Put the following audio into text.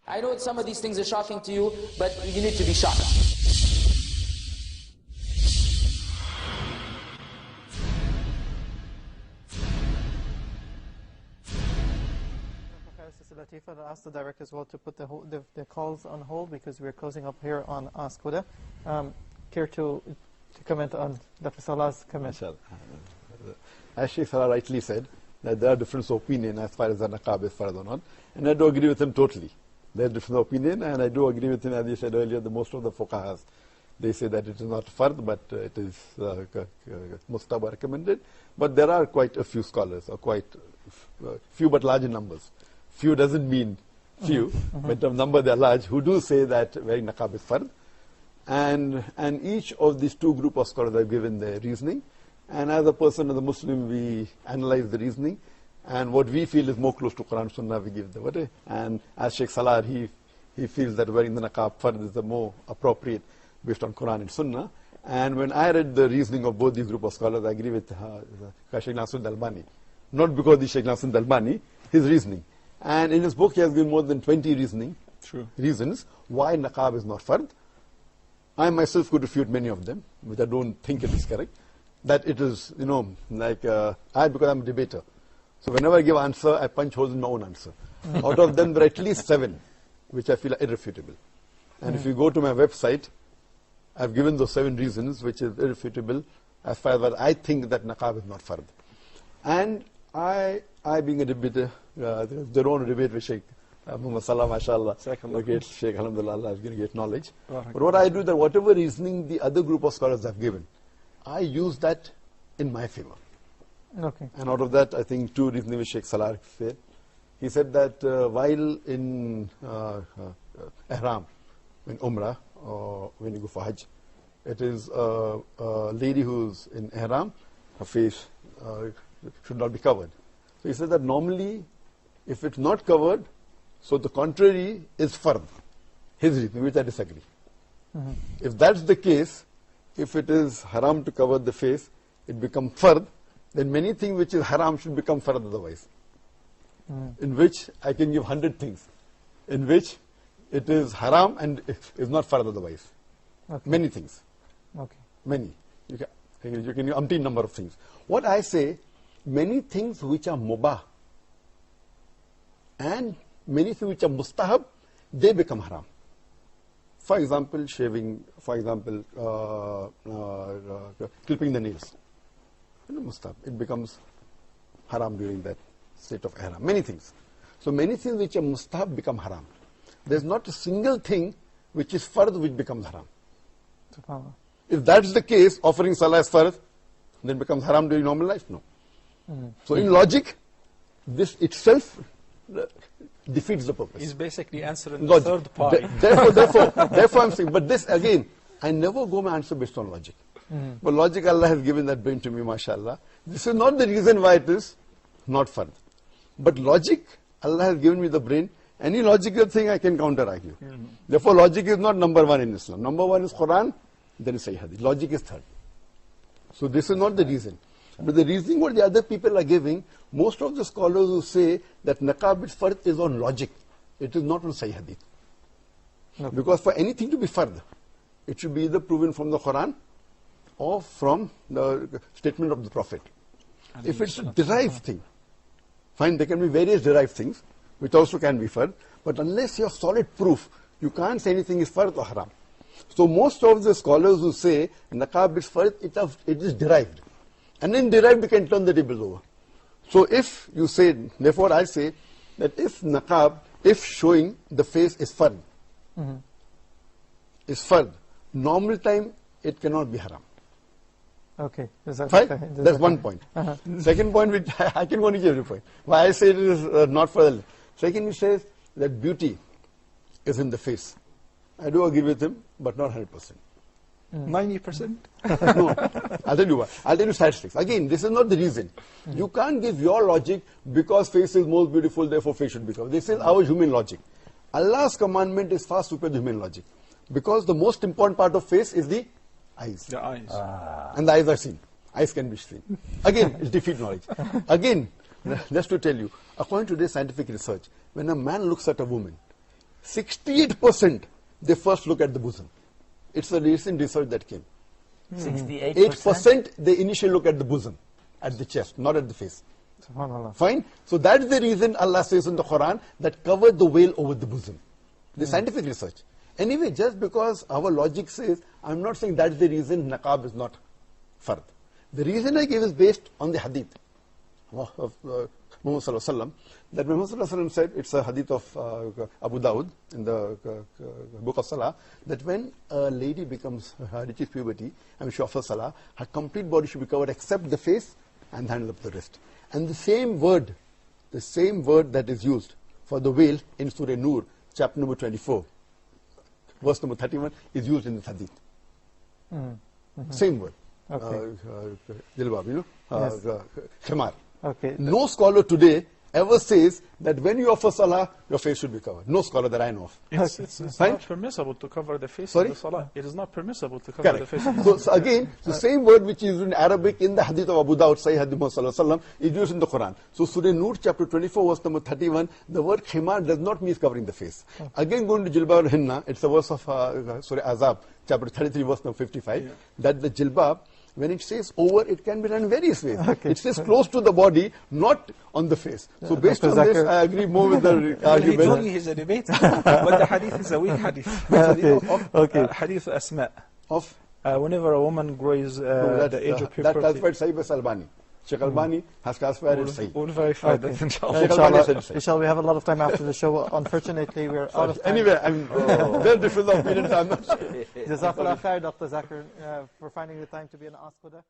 I know some of these things are shocking to you, but you need to be shocked. Latifa, I asked the director as well to put the calls on hold because we're closing up here on Ask Huda. Care to comment on Dr. Salah's comment? As Shaykh Salah rightly said, that there are different opinions as far as the niqab is fard or not, and I do agree with him totally. There are different opinions, and I do agree with him, as he said earlier, that most of the fuqahas, they say that it is not fard, but it is mustahab recommended. But there are quite a few scholars, or quite few but large in numbers. Few doesn't mean few, but the number they are large, who do say that wearing niqab is fard. And each of these two group of scholars have given their reasoning. And as a person, as a Muslim, we analyze the reasoning. And what we feel is more close to Quran Sunnah, we give the word. And as Shaykh Salah, he feels that wearing the niqab fard is the more appropriate based on Quran and Sunnah. And when I read the reasoning of both these group of scholars, I agree with Shaykh Nasruddin Albani. Not because he's Shaykh Nasruddin Albani, his reasoning. And in his book, he has given more than 20 reasons why niqab is not fard. I myself could refute many of them, which I don't think it is correct. That it is, like, because I'm a debater. So whenever I give an answer, I punch holes in my own answer. Out of them, there are at least 7, which I feel are irrefutable. And if you go to my website, I've given those 7 reasons, which is irrefutable, as far as I think that niqab is not fard. And I being a debater, their own debate with Shaykh Muhammad Salah, mashallah, great Shaykh, alhamdulillah, Allah has given great knowledge. But what I do, that whatever reasoning the other group of scholars have given, I use that in my favor. Okay. And out of that, I think 2 reasoning which Shaykh Salah said. He said that while in ihram, in Umrah, or when you go for Hajj, it is a lady who's in ihram, her face should not be covered. So he said that normally, if it's not covered, so the contrary is fard. His reason, which I disagree. If that's the case, if it is haram to cover the face, it becomes fard, then many things which is haram should become fard otherwise. In which I can give 100 things, in which it is haram and is not fard otherwise. Okay. Many things. Okay. Many. You can give umpteen number of things. What I say, many things which are mubah and many things which are mustahab, they become haram. For example, shaving, for example, clipping the nails. Mustahab. It becomes haram during that state of ihram. Many things. So many things which are mustahab become haram. There's not a single thing which is fard which becomes haram. SubhanAllah. If that's the case, offering salah is fard, then becomes haram during normal life? No. So in logic, this itself defeats the purpose. He's basically answering the third party. Therefore I'm saying, but this again, I never go my answer based on logic. But logic, Allah has given that brain to me, mashallah. This is not the reason why it is not fard. But logic, Allah has given me the brain. Any logical thing I can counter argue. Therefore logic is not number 1 in Islam. Number 1 is Quran, then is Sahih Hadith. Logic is third. So this is not the reason. But the reasoning what the other people are giving, most of the scholars who say that niqab is fard is on logic. It is not on Sahih Hadith. Okay. Because for anything to be fard, it should be either proven from the Quran or from the statement of the Prophet. If it's a derived thing, fine, there can be various derived things, which also can be fard, but unless you have solid proof, you can't say anything is fard or haram. So most of the scholars who say niqab is fard, it is derived. And in derived, you can turn the tables over. So if you say, therefore I say, that if niqab, if showing the face is fard, normal time, it cannot be haram. Okay. Fine? That's one point. Second point, which I can go on each every point. Why I say it is not for the... Second, he says that beauty is in the face. I do agree with him, but not 100%. 90%? No, I'll tell you why. I'll tell you statistics. Again, this is not the reason. You can't give your logic because face is most beautiful, therefore face should be covered. This is our human logic. Allah's commandment is far superior to human logic. Because the most important part of face is the eyes. The eyes. And the eyes are seen. Eyes can be seen. Again, it's defeat knowledge. Again, just to tell you, according to this scientific research, when a man looks at a woman, 68% they first look at the bosom. It's a recent research that came. 68%. 8% they initially look at the bosom, at the chest, not at the face. SubhanAllah. Fine? So that is the reason Allah says in the Quran that cover the veil over the bosom. The scientific research. Anyway, just because our logic says, I'm not saying that's the reason niqab is not fard. The reason I gave is based on the hadith of Muhammad Sallallahu Alaihi Wasallam, that Muhammad Sallallahu Alaihi Wasallam said, it's a hadith of Abu Dawud in the book of Salah, that when a lady reaches puberty and she offers Salah, her complete body should be covered except the face and the handle of the wrist. And the same word that is used for the veil in Surah Nur, chapter number 24, verse number 31, is used in the hadith. Same word. Okay. Jilbab, Yes. khimar. Okay. No scholar today ever says that when you offer salah, your face should be covered. No scholar that I know of. It's Fine? not permissible to cover the face Sorry? in the salah. It is not permissible to cover the Correct. face in the So, so again, the same word which is in Arabic in the hadith of Abu Dawud, Sahih Hadith Muhammad Sallallahu Alaihi Wasallam, is used in the Quran. So Surah Nur, chapter 24, verse number 31, the word khimar does not mean covering the face. Again, going to jilbab al-hinna, it's a verse of Surah Azab, chapter 33, verse number 55, that the jilbab, when it says over, it can be done in various ways. Okay. It says close to the body, not on the face. So based Dr. on this, Zakir. I agree more with the He told argument. me he's a debater, but the hadith is a weak hadith. Okay. Hadith Asma. Of Whenever a woman grows the age of puberty, classified Sahih by Albani. Shaykh Albani has classified it Sahih. we'll verify Okay. that, inshallah. Shaykh Albani said Inshallah, Sahih. inshallah, we have a lot of time after the show. Unfortunately, we're out of time. Anyway, I'm very different opinions. I'm not sure. Jazakallah khair, Dr. Zakir, for finding the time to be an Ask Huda.